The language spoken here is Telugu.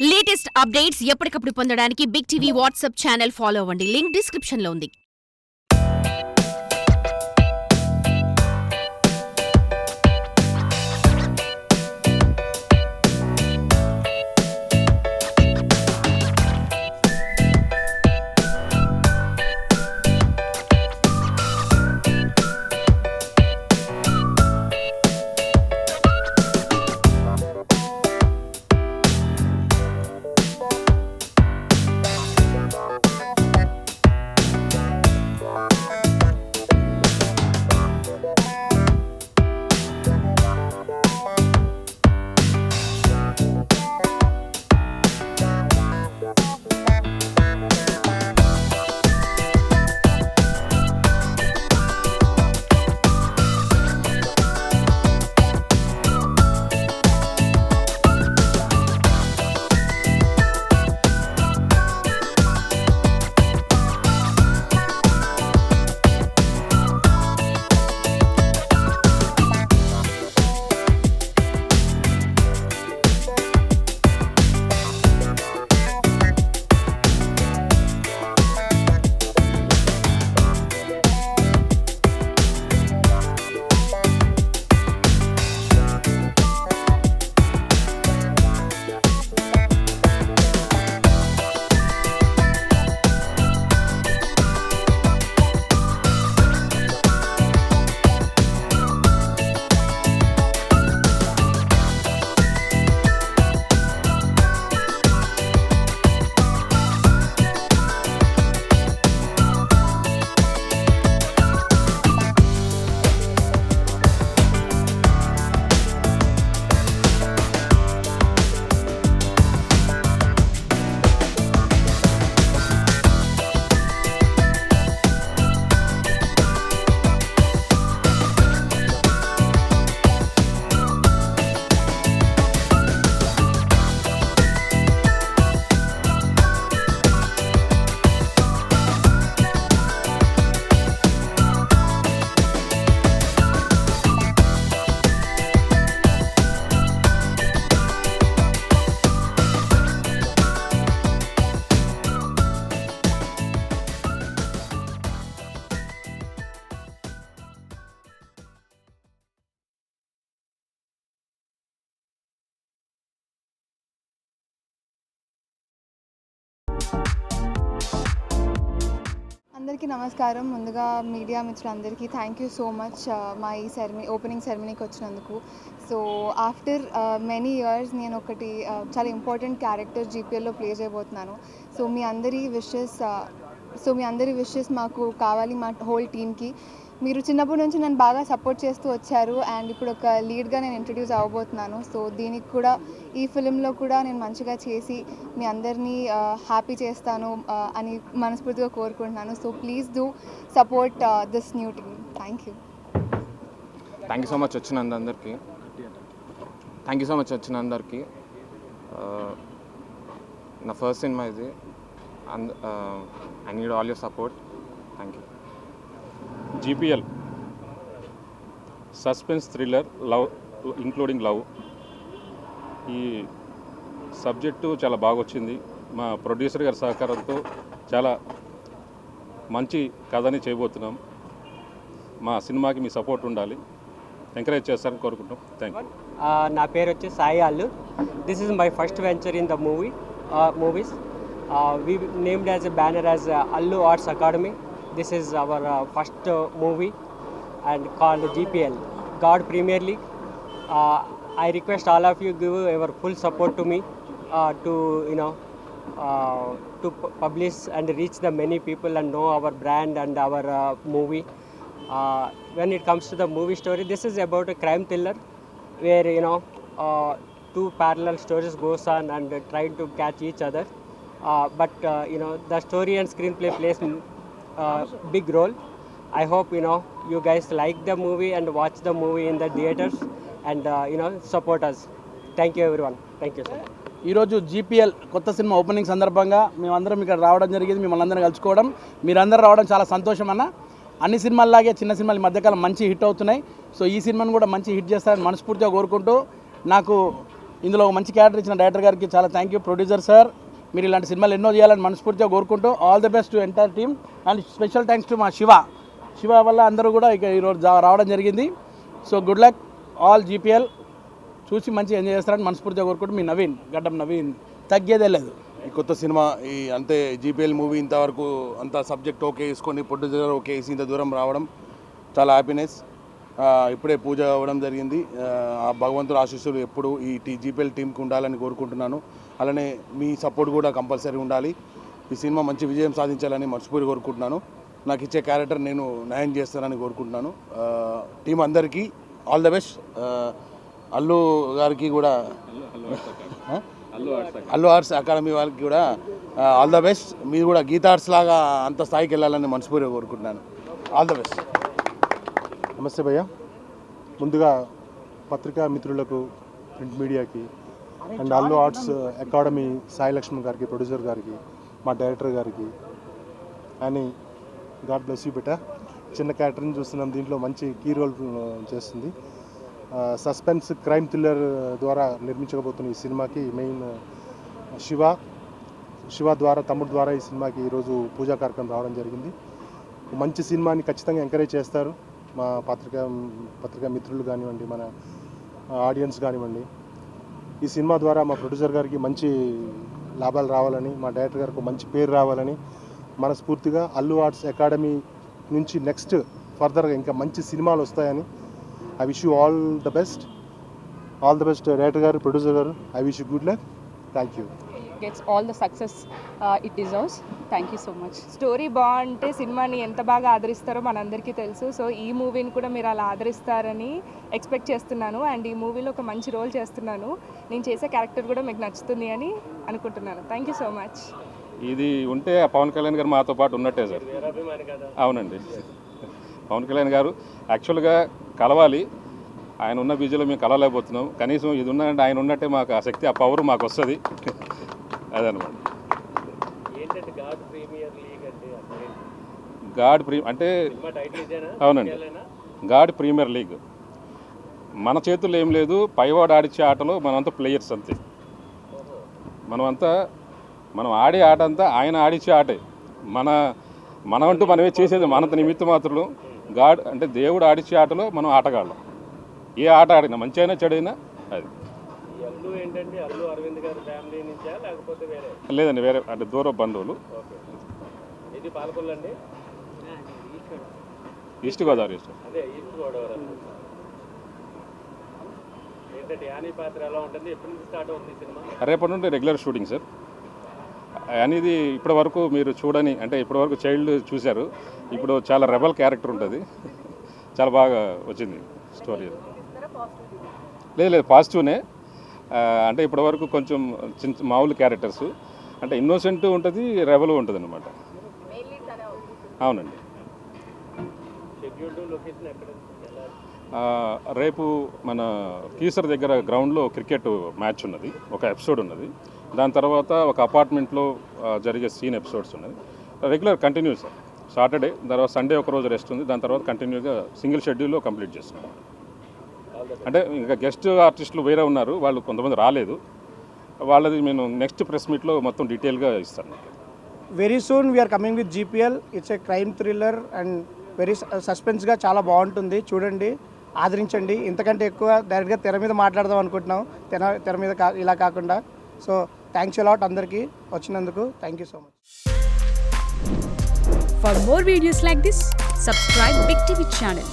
లేటెస్ట్ అప్డేట్స్ ఎప్పటికప్పుడు పొందడానికి big TV WhatsApp channel follow అవ్వండి. లింక్ డిస్క్రిప్షన్ లో ఉంది. అందరికీ నమస్కారం. ముందుగా మీడియా మిత్రులందరికీ థ్యాంక్ యూ సో మచ్ మా ఈ ఓపెనింగ్ సెరమనీకి వచ్చినందుకు. సో ఆఫ్టర్ మెనీ ఇయర్స్ నేను ఒకటి చాలా ఇంపార్టెంట్ క్యారెక్టర్ జీపీఎల్లో ప్లే చేయబోతున్నాను. సో మీ అందరి విషెస్ మాకు కావాలి, మా హోల్ టీమ్కి. మీరు చిన్నప్పటి నుంచి నన్ను బాగా సపోర్ట్ చేస్తూ వచ్చారు అండ్ ఇప్పుడు ఒక లీడ్గా నేను ఇంట్రడ్యూస్ అవ్వబోతున్నాను. సో దీనికి కూడా ఈ ఫిలింలో కూడా నేను మంచిగా చేసి మీ అందరినీ హ్యాపీ చేస్తాను అని మనస్ఫూర్తిగా కోరుకుంటున్నాను. So please do support this new team. Thank you so much వచ్చినందరికీ. నా ఫస్ట్ సినిమా ఇది. I need all your support. Thank you. GPL suspense thriller, love including love. ఈ సబ్జెక్టు చాలా బాగా వచ్చింది. మా ప్రొడ్యూసర్ గారి సహకారంతో చాలా మంచి కథని చేయబోతున్నాం. మా సినిమాకి మీ సపోర్ట్ ఉండాలి, ఎంకరేజ్ చేస్తారని కోరుకుంటాం. Thank you. నా పేరు వచ్చి Sai Allu. This is my first venture in the movies. We named as a banner as Allu Arts Academy. This is our first movie and called GPL, God Premier League. I request all of you give your full support to me to publish and reach the many people and know our brand and our movie. When it comes to the movie story, this is about a crime thriller where two parallel stories goes on and trying to catch each other. But the story and screenplay plays big role. I hope you guys like the movie and watch the movie in the theaters and support us. Thank you everyone. Thank you sir. ఈరోజు జీపీఎల్ కొత్త సినిమా ఓపెనింగ్ సందర్భంగా మేమందరం ఇక్కడ రావడం జరిగింది. మిమ్మల్ని అందరం కలుసుకోవడం, మీరందరూ రావడం చాలా సంతోషం అన్న. అన్ని సినిమాల్లాగే చిన్న సినిమాలు ఈ మధ్యకాలం మంచి హిట్ అవుతున్నాయి. సో ఈ సినిమాను కూడా మంచి హిట్ చేస్తారని మనస్ఫూర్తిగా కోరుకుంటూ, నాకు ఇందులో ఒక మంచి క్యారెక్టర్ ఇచ్చిన డైరెక్టర్ గారికి చాలా థ్యాంక్ యూ. ప్రొడ్యూసర్ సార్, మీరు ఇలాంటి సినిమాలు ఎన్నో చేయాలని మనస్ఫూర్తిగా కోరుకుంటూ all the best to entire team. And special thanks to మా శివ వల్ల అందరూ కూడా ఇక ఈరోజు రావడం జరిగింది. So good luck all GPL. చూసి మంచి ఎంజాయ్ చేస్తారని మనస్ఫూర్తిగా కోరుకుంటూ మీ నవీన్, గడ్డం నవీన్, తగ్గేదే లేదు. ఈ కొత్త సినిమా ఈ అంతే జీపీఎల్ మూవీ ఇంతవరకు అంత సబ్జెక్ట్ ఓకే వేసుకొని ప్రొడ్యూసర్ ఓకే వేసి ఇంత దూరం రావడం చాలా హ్యాపీనెస్. ఇప్పుడే పూజ అవ్వడం జరిగింది. ఆ భగవంతుడు ఆశీస్సులు ఎప్పుడు ఈ జీపీఎల్ టీంకి ఉండాలని కోరుకుంటున్నాను. అలానే మీ సపోర్ట్ కూడా కంపల్సరీ ఉండాలి. ఈ సినిమా మంచి విజయం సాధించాలని మనస్ఫూర్తిగా కోరుకుంటున్నాను. నాకు ఇచ్చే క్యారెక్టర్ నేను న్యాయం చేస్తానని కోరుకుంటున్నాను. టీం అందరికీ ఆల్ ద బెస్ట్. అల్లు గారికి కూడా, అల్లు ఆర్ట్స్ అకాడమీ వాళ్ళకి కూడా ఆల్ ద బెస్ట్. మీరు కూడా గీతా ఆర్ట్స్ లాగా అంత స్థాయికి వెళ్ళాలని మనస్ఫూర్తిగా కోరుకుంటున్నాను. All the best. నమస్తే భయ్య. ముందుగా పత్రికా మిత్రులకు, ప్రింట్ మీడియాకి and Allu Arts Academy Sai Laxman గారికి, ప్రొడ్యూసర్ గారికి, మా డైరెక్టర్ గారికి అని గాడ్ బ్లెస్ యూ బెట. చిన్న క్యారెక్టర్ని చూస్తున్నాం, దీంట్లో మంచి కీ రోల్ చేస్తుంది. సస్పెన్స్ క్రైమ్ థ్రిల్లర్ ద్వారా నిర్మించబోతున్న ఈ సినిమాకి మెయిన్ శివ ద్వారా, తమ్ముడు ద్వారా ఈ సినిమాకి ఈరోజు పూజా కార్యక్రమం రావడం జరిగింది. మంచి సినిమాని ఖచ్చితంగా ఎంకరేజ్ చేస్తారు మా పత్రికా మిత్రులు కానివ్వండి, మన ఆడియన్స్ కానివ్వండి. ఈ సినిమా ద్వారా మా ప్రొడ్యూసర్ గారికి మంచి లాభాలు రావాలని, మా డైరెక్టర్ గారికి మంచి పేరు రావాలని మనస్ఫూర్తిగా అల్లు ఆర్ట్స్ అకాడమీ నుంచి నెక్స్ట్ ఫర్దర్గా ఇంకా మంచి సినిమాలు వస్తాయని I wish you all the best. Director గారు, ప్రొడ్యూసర్ గారు, I wish you good luck. Thank you. Gets all the success it deserves. Thank you so much. Story బాగుంటే సినిమాని ఎంత బాగా ఆదరిస్తారో మనందరికీ తెలుసు. సో ఈ మూవీని కూడా మీరు అలా ఆదరిస్తారని ఎక్స్పెక్ట్ చేస్తున్నాను. అండ్ ఈ మూవీలో ఒక మంచి రోల్ చేస్తున్నాను. నేను చేసే క్యారెక్టర్ కూడా మీకు నచ్చుతుంది అని అనుకుంటున్నాను. Thank you so much. ఇది ఉంటే పవన్ కళ్యాణ్ గారు మాతో పాటు ఉన్నట్టే సార్. అవునండి, పవన్ కళ్యాణ్ గారు యాక్చువల్గా కలవాలి. ఆయన ఉన్న బిజీలో మేము కలవలేకపోతున్నాం. కనీసం ఇది ఉన్నదంటే ఆయన ఉన్నట్టే మాకు ఆ శక్తి, ఆ పవర్ మాకు వస్తుంది. అదనమాట. అంటే అవునండి, గాడ్ ప్రీమియర్ లీగ్. మన చేతుల్లో ఏం లేదు, పైవాడు ఆడిచ్చే ఆటలో మనమంతా ప్లేయర్స్ అంతే. మనం ఆడే ఆట అంతా ఆయన ఆడిచ్చే ఆటే. మనమంటూ మనమే చేసేది మనంత నిమిత్త మాత్రం. గాడ్ అంటే దేవుడు ఆడిచ్చే ఆటలో మనం ఆటగాళ్ళం. ఏ ఆట ఆడినా, మంచి అయినా చెడైనా అది. లేదండి, వేరే అంటే దూర బంధువులు. ఈస్ట్ గోదావరి. రేపటి నుండి రెగ్యులర్ షూటింగ్ సార్. అనేది ఇప్పటి వరకు మీరు చూడని, అంటే ఇప్పటి వరకు చైల్డ్ చూశారు, ఇప్పుడు చాలా రెబల్ క్యారెక్టర్ ఉంటుంది. చాలా బాగా వచ్చింది స్టోరీ. లేదు పాజిటివ్నే. అంటే ఇప్పటి వరకు కొంచెం మామూలు క్యారెక్టర్స్, అంటే ఇన్నోసెంట్ ఉంటుంది, రెబల్ ఉంటుంది అనమాట. అవునండి. రేపు మన కీసర్ దగ్గర గ్రౌండ్లో క్రికెట్ మ్యాచ్ ఉన్నది, ఒక ఎపిసోడ్ ఉన్నది. దాని తర్వాత ఒక అపార్ట్మెంట్లో జరిగే సీన్ ఎపిసోడ్స్ ఉన్నది. Regular continue sir. సాటర్డే, తర్వాత సండే ఒకరోజు రెస్ట్ ఉంది. దాని తర్వాత కంటిన్యూగా సింగిల్ షెడ్యూల్లో కంప్లీట్ చేస్తున్నాం. అంటే ఇంకా గెస్ట్ ఆర్టిస్టులు వేరే ఉన్నారు, వాళ్ళు కొంతమంది రాలేదు. వాళ్ళది నేను నెక్స్ట్ ప్రెస్ మీట్లో మొత్తం డీటెయిల్గా ఇస్తాను. Very soon we're coming with GPL. It's a crime thriller and very సస్పెన్స్గా చాలా బాగుంటుంది. చూడండి, ఆదరించండి. ఇంతకంటే ఎక్కువ డైరెక్ట్గా తెర మీద మాట్లాడదాం అనుకుంటున్నాం, తెర మీద ఇలా కాకుండా. సో థ్యాంక్స్ అలాట్ అందరికీ వచ్చినందుకు. Thank you so much. For more videos like this, subscribe Big TV channel.